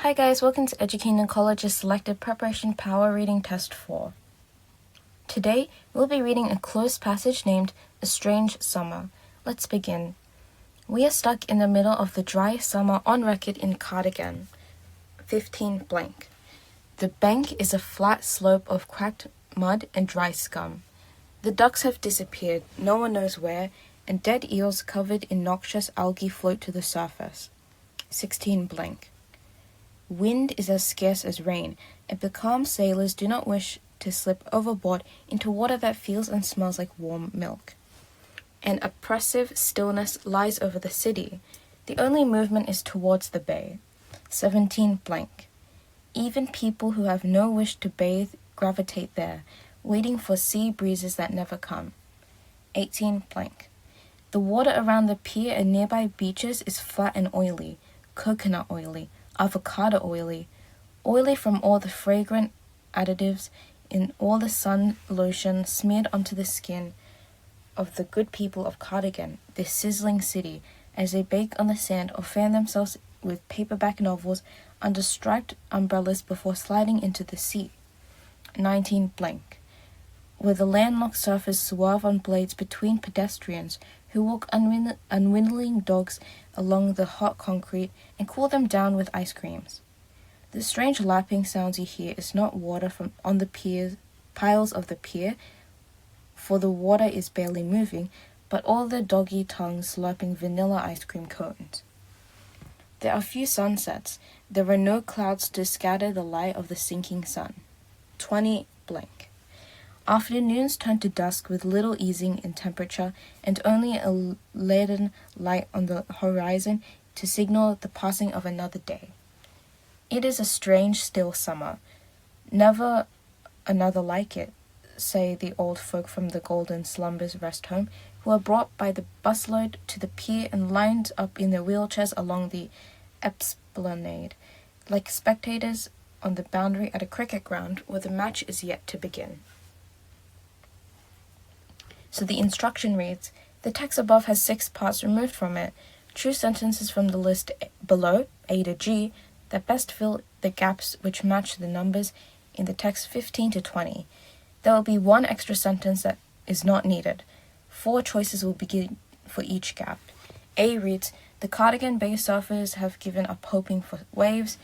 Hi guys, welcome to Educating College's Selective Preparation Power Reading Test 4. Today, we'll be reading a close passage named A Strange Summer. Let's begin. We are stuck in the middle of the driest summer on record in Cardigan. 15 blank. The bank is a flat slope of cracked mud and dry scum. The ducks have disappeared, no one knows where, and dead eels covered in noxious algae float to the surface. 16 blank. Wind is as scarce as rain, and becalmed sailors do not wish to slip overboard into water that feels and smells like warm milk. An oppressive stillness lies over the city. The only movement is towards the bay. 17 blank. Even people who have no wish to bathe gravitate there, waiting for sea breezes that never come. 18 blank. The water around the pier and nearby beaches is flat and oily, coconut oily, avocado oily from all the fragrant additives in all the sun lotion smeared onto the skin of the good people of Cardigan, this sizzling city, as they bake on the sand or fan themselves with paperback novels under striped umbrellas before sliding into the sea. 19 blank. Where the landlocked surfers swerve on blades between pedestrians who walk unwindling dogs along the hot concrete and cool them down with ice creams. The strange lapping sounds you hear is not water from on the piles of the pier, for the water is barely moving, but all the doggy tongues slurping vanilla ice cream cones. There are few sunsets. There are no clouds to scatter the light of the sinking sun. 20 blank. Afternoons turn to dusk with little easing in temperature and only a leaden light on the horizon to signal the passing of another day. It is a strange, still summer. Never another like it, say the old folk from the Golden Slumbers rest home, who are brought by the busload to the pier and lined up in their wheelchairs along the esplanade, like spectators on the boundary at a cricket ground where the match is yet to begin. So the instruction reads, the text above has 6 parts removed from it. Choose sentences from the list below, A to G, that best fill the gaps which match the numbers in the text 15 to 20. There will be 1 extra sentence that is not needed. 4 choices will be given for each gap. A reads, the Cardigan Bay surfers have given up hoping for waves.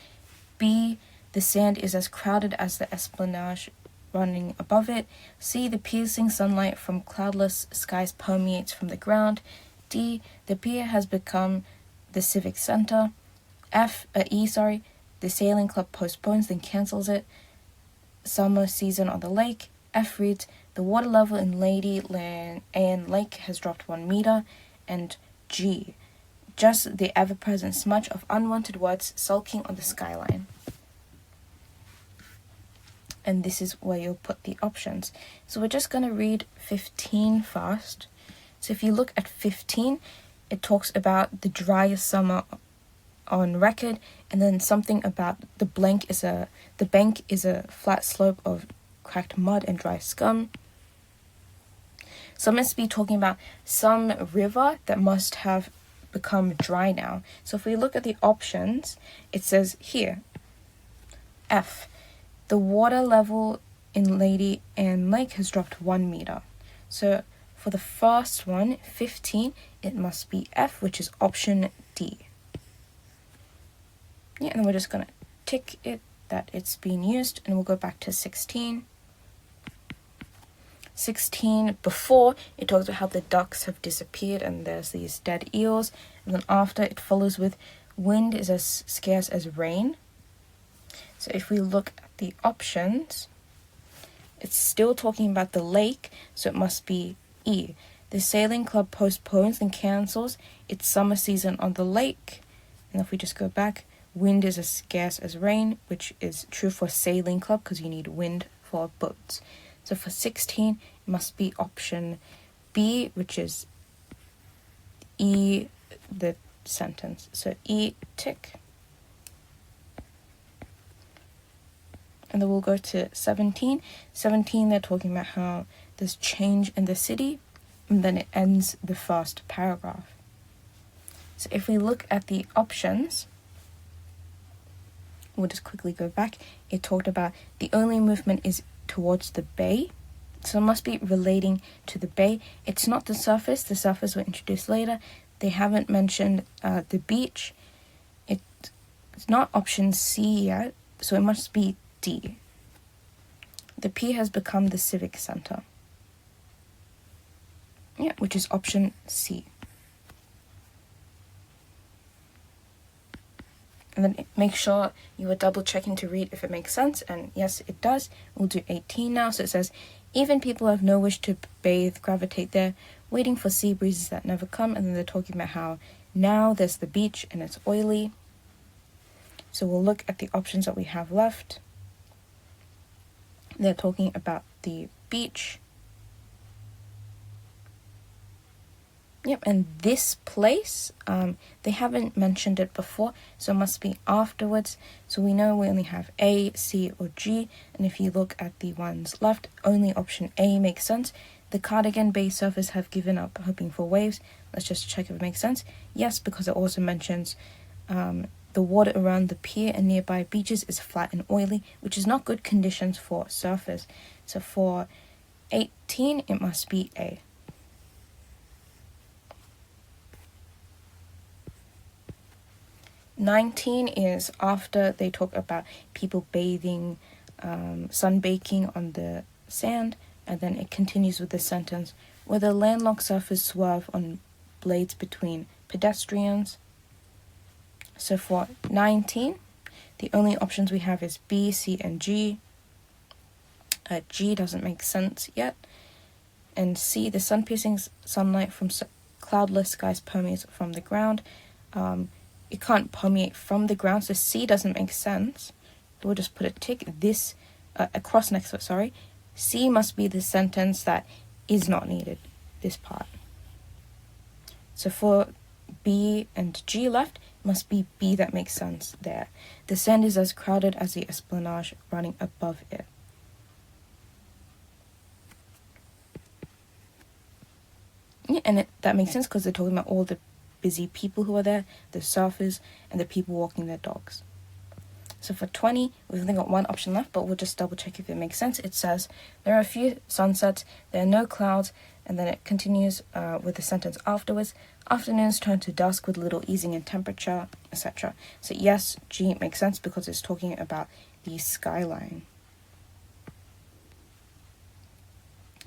B, the sand is as crowded as the esplanade running above it. C, the piercing sunlight from cloudless skies permeates from the ground. D, the pier has become the civic center. E, the sailing club postpones then cancels it. Summer season on the lake. F reads, the water level in Lady Anne Lake has dropped 1 meter. And G, just the ever-present smudge of unwanted words sulking on the skyline. And this is where you'll put the options. So we're just going to read 15 first. So if you look at 15, it talks about the driest summer on record, and then something about the bank is a flat slope of cracked mud and dry scum. So it must be talking about some river that must have become dry now. So if we look at the options, it says here, F, the water level in Lady Anne Lake has dropped 1 meter. So for the first one, 15, it must be F, which is option D. Yeah, and we're just going to tick it that it's being used, and we'll go back to 16. 16, before, it talks about how the ducks have disappeared and there's these dead eels. And then after, it follows with wind is as scarce as rain. So if we look at the options, it's still talking about the lake, so it must be E. The sailing club postpones and cancels its summer season on the lake. And if we just go back, wind is as scarce as rain, which is true for sailing club because you need wind for boats. So for 16, it must be option B, which is E, the sentence. So E, tick. And then we'll go to 17. 17, they're talking about how there's change in the city, and then it ends the first paragraph. So if we look at the options, we'll just quickly go back. It talked about the only movement is towards the bay. So it must be relating to the bay. It's not the surface. The surface will introduce later. They haven't mentioned the beach. It's not option C yet, so it must be D. The P has become the civic center. Yeah, which is option C. And then make sure you are double checking to read if it makes sense. And yes, it does. We'll do 18 now. So it says, even people have no wish to bathe, gravitate there, waiting for sea breezes that never come. And then they're talking about how now there's the beach and it's oily. So we'll look at the options that we have left. They're talking about the beach. Yep, and this place, they haven't mentioned it before, so it must be afterwards. So we know we only have A, C, or G, and if you look at the ones left, only option A makes sense. The Cardigan Bay surfers have given up hoping for waves. Let's just check if it makes sense. Yes, because it also mentions the water around the pier and nearby beaches is flat and oily, which is not good conditions for surfers. So for 18, it must be A. $19 is after they talk about people bathing, sunbaking on the sand, and then it continues with the sentence, where the landlocked surfers swerve on blades between pedestrians. So for 19, the only options we have is B, C, and G. G doesn't make sense yet. And C, the sun-piercing sunlight from cloudless skies permeates from the ground. It can't permeate from the ground, so C doesn't make sense. We'll just put a tick, this, a cross next to it, sorry. C must be the sentence that is not needed, this part. So for B and G left, it must be B that makes sense there. The sand is as crowded as the esplanade running above it. Yeah, and that makes sense because they're talking about all the busy people who are there, the surfers, and the people walking their dogs. So for 20, we've only got one option left, but we'll just double check if it makes sense. It says, there are a few sunsets, there are no clouds, and then it continues with the sentence afterwards. Afternoons turn to dusk with little easing in temperature, etc. So yes, G makes sense because it's talking about the skyline.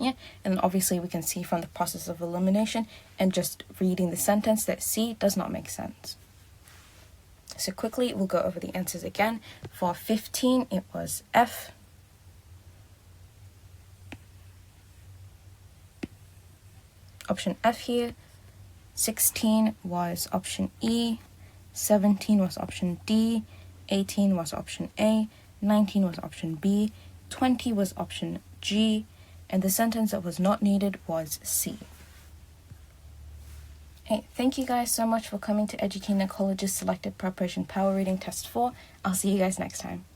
Yeah, and obviously we can see from the process of elimination and just reading the sentence that C does not make sense. So quickly, we'll go over the answers again. For 15, it was F. Option F here. 16 was option E. 17 was option D. 18 was option A. 19 was option B. 20 was option G. And the sentence that was not needed was C. Hey, thank you guys so much for coming to Educating College's Selective Preparation Power Reading Test 4. I'll see you guys next time.